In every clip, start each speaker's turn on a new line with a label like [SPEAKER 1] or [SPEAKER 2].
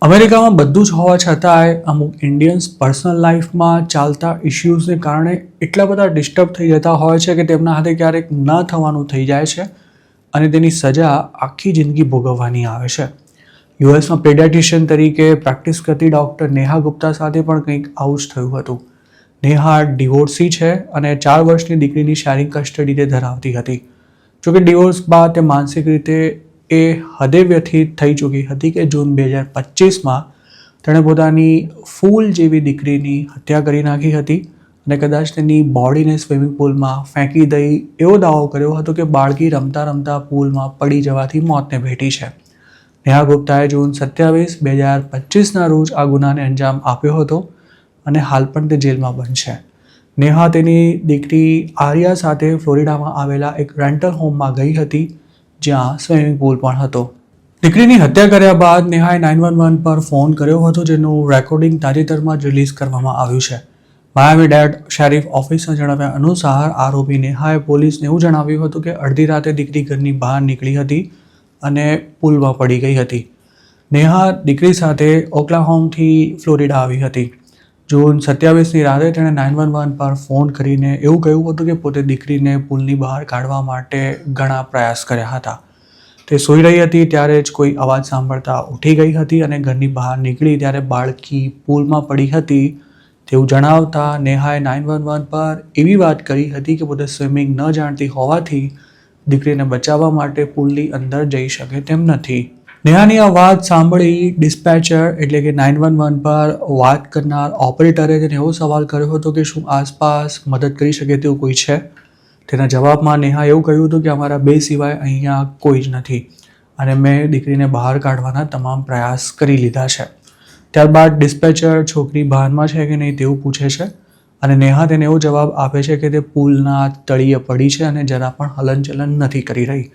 [SPEAKER 1] અમેરિકામાં બધું જ હોવા છતાંય અમુક ઇન્ડિયન્સ પર્સનલ લાઈફમાં ચાલતા ઇશ્યુઝને કારણે એટલા બધા ડિસ્ટર્બ થઈ જતા હોય છે કે તેમના હાથે ક્યારેક ન થવાનું થઈ જાય છે અને તેની સજા આખી જિંદગી ભોગવવાની આવે છે. યુએસમાં પેડિયાટ્રિશિયન તરીકે પ્રેક્ટિસ કરતી ડૉક્ટર નેહા ગુપ્તા સાથે પણ કંઈક આવું જ થયું હતું. નેહા ડિવોર્સી છે અને 4 વર્ષની દીકરીની શેરિંગ કસ્ટડી તે ધરાવતી હતી. જોકે ડિવોર્સ બાદ તે માનસિક રીતે એ હદે વ્યથિત થઈ ચૂકી હતી કે જૂન 2025માં તેણે પોતાની ફૂલ જેવી દીકરીની હત્યા કરી નાખી હતી અને કદાચ તેની બોડીને સ્વિમિંગ પુલમાં ફેંકી દઈ એવો દાવો કર્યો હતો કે બાળકી રમતા રમતા પુલમાં પડી જવાથી મોતને ભેટી છે. નેહા ગુપ્તાએ જૂન 27, 2025ના રોજ આ ગુનાને અંજામ આપ્યો હતો અને હાલ પણ તે જેલમાં બંધ છે. નેહા તેની દીકરી આર્યા સાથે ફ્લોરિડામાં આવેલા એક રેન્ટલ હોમમાં ગઈ હતી જ્યાં સ્વિમિંગ પુલ પણ હતો. દીકરીની હત્યા કર્યા બાદ નેહાએ 911 પર ફોન કર્યો હતો જેનું રેકોર્ડિંગ તાજેતરમાં જ રિલીઝ કરવામાં આવ્યું છે. માયામી ડેડ શેરિફ ઓફિસના જણાવ્યા અનુસાર આરોપી નેહાએ પોલીસને એવું જણાવ્યું હતું કે અડધી રાતે દીકરી ઘરની બહાર નીકળી હતી અને પુલમાં પડી ગઈ હતી. નેહા દીકરી સાથે ઓક્લાહોમાથી ફ્લોરિડા આવી હતી. જૂન 27ની રાતે તેણે 911 પર ફોન કરીને એવું કહ્યું હતું કે પોતે દીકરીને પુલની બહાર કાઢવા માટે ઘણા પ્રયાસ કર્યા હતા. તે સૂઈ રહી હતી ત્યારે જ કોઈ અવાજ સાંભળતા ઉઠી ગઈ હતી અને ઘરની બહાર નીકળી ત્યારે બાળકી પુલમાં પડી હતી તેવું જણાવતા નેહાએ 911 પર એવી વાત કરી હતી કે પોતે સ્વિમિંગ ન જાણતી હોવાથી દીકરીને બચાવવા માટે પુલની અંદર જઈ શકે તેમ નથી. નેહાની આ વાત સાંભળી ડિસ્પેચર એટલે કે 911 પર વાત કરનાર ઓપરેટરે તેને એવો સવાલ કર્યો હતો કે શું આસપાસ મદદ કરી શકે તેવું કોઈ છે. તેના જવાબમાં નેહા એવું કહ્યું હતું કે અમારા 2 સિવાય અહીંયા કોઈ જ નથી અને મેં દીકરીને બહાર કાઢવાના તમામ પ્રયાસ કરી લીધા છે. ત્યારબાદ ડિસ્પેચર છોકરી ભાનમાં છે કે નહીં તેવું પૂછે છે અને નેહા તેને એવો જવાબ આપે છે કે તે પુલના તળિયે પડી છે અને જરા પણ હલનચલન નથી કરી રહી.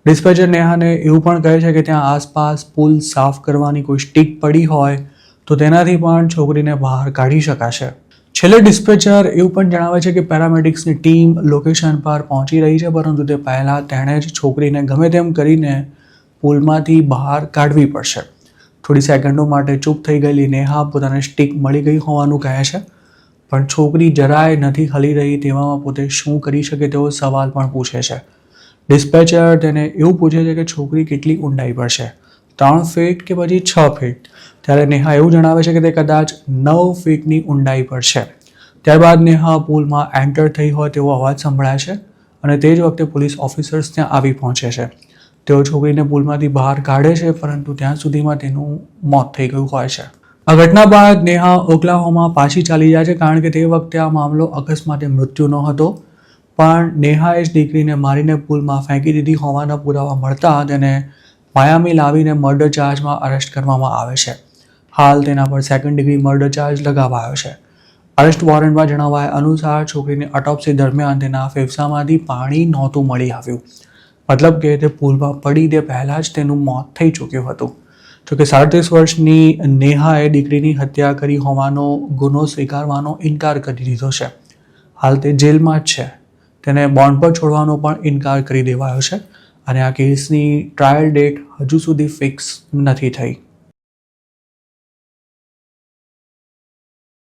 [SPEAKER 1] ડિસ્પેચર નેહાને એવું પણ કહે છે કે ત્યાં આસપાસ પુલ સાફ કરવાની કોઈ સ્ટિક પડી હોય તો તેનાથી પણ છોકરીને બહાર કાઢી શકાશે. છેલ્લે ડિસ્પેચર એવું પણ જણાવે છે કે પેરામેડિક્સની ટીમ લોકેશન પર પહોંચી રહી છે પરંતુ તે પહેલાં તેણે જ છોકરીને ગમે તેમ કરીને પુલમાંથી બહાર કાઢવી પડશે. થોડી સેકન્ડો માટે ચૂપ થઈ ગયેલી નેહા પોતાને સ્ટિક મળી ગઈ હોવાનું કહે છે પણ છોકરી જરાય નથી હલી રહી તેવામાં પોતે શું કરી શકે તેવો સવાલ પણ પૂછે છે. ડિસ્પેચર તેને એવું પૂછે છે કે છોકરી કેટલી ઊંડાઈ પર છે, 3 ફીટ કે પછી 6 ફીટ. ત્યારે નેહા એવું જણાવે છે કે તે કદાચ 9 ફીટની ઊંડાઈ પર છે. ત્યારબાદ નેહા પુલમાં એન્ટર થઈ હોય તેવો અવાજ સંભળાય છે અને તે જ વખતે પોલીસ ઓફિસર્સ ત્યાં આવી પહોંચે છે. તેઓ છોકરીને પુલમાંથી બહાર કાઢે છે પરંતુ ત્યાં સુધીમાં તેનું મોત થઈ ગયું હોય છે. આ ઘટના બાદ નેહા ઓક્લાહોમા પાછી ચાલી જાય છે કારણ કે તે વખતે આ મામલો અકસ્માતે મૃત્યુનો હતો પણ નેહાએ જ દીકરીને મારીને પુલમાં ફેંકી દીધી હોવાના પુરાવા મળતા તેને માયામી લાવીને મર્ડર ચાર્જમાં અરેસ્ટ કરવામાં આવે છે. હાલ તેના પર 2nd ડિગ્રી મર્ડર ચાર્જ લગાવાયો છે. અરેસ્ટ વોરંટમાં જણાવાયા અનુસાર છોકરીની ઓટોપ્સી દરમિયાન તેના ફેફસામાંથી પાણી નહોતું મળી આવ્યું. મતલબ કે તે પુલમાં પડી તે પહેલાં જ તેનું મોત થઈ ચૂક્યું હતું. જોકે 37 વર્ષની નેહાએ દીકરીની હત્યા કરી હોવાનો ગુનો સ્વીકારવાનો ઇનકાર કરી દીધો છે. હાલ તે જેલમાં જ છે. તેને બોન્ડ પર છોડવાનો પણ ઇનકાર કરી દેવાયો છે અને આ કેસની ટ્રાયલ ડેટ હજુ સુધી ફિક્સ નથી થઈ.